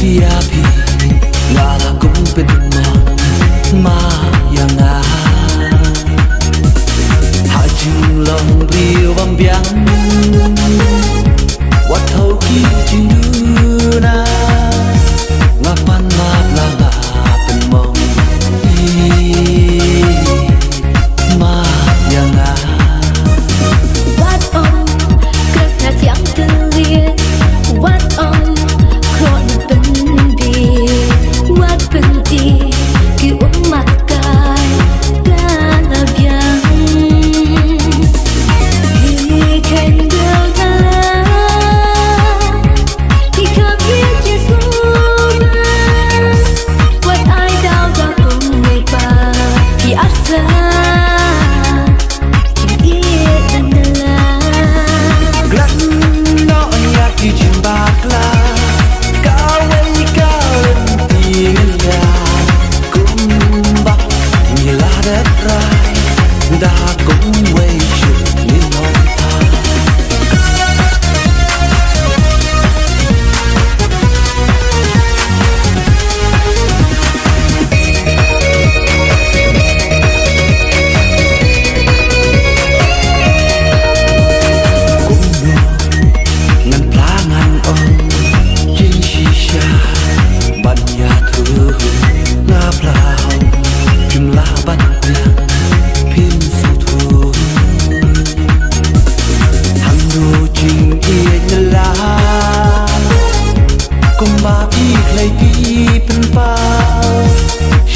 Yapi ngala kung pinman ma yang hajung long brio bam biang wat thâu ki chinguna ngapan map langa penmong ma yang wat om cực là tiếng tư liên wat om khôn bên đi wat bên đi ki uống mặt cay ca là biang he can build a he come here just woman what I doubt đã cùng người bà thì asa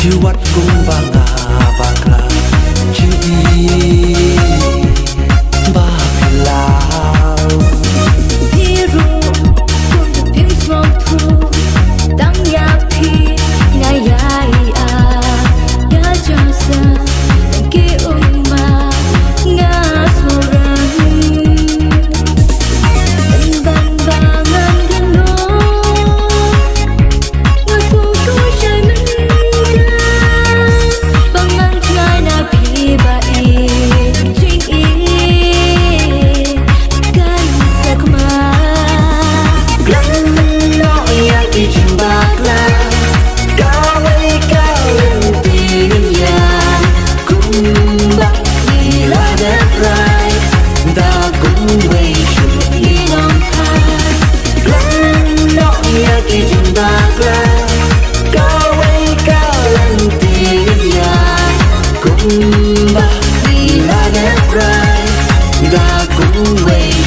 Siwat kung banga bakla Cui baklau Piru kung pim smog thu Tang ya pi ngayai a Ya jasa tang ki umma nga soran Ban bangan gano Nga su tu shay men Bangang try na pi ba i Jing i Kan sa kuma Glang no ya ki chim bakla Kawai kawin tingin ya Kumba ila dat right Da kung way shun Inong kai Glang no ya ki chim bakla Kawai kawin tingin ya Kumba ila dat right Da kung way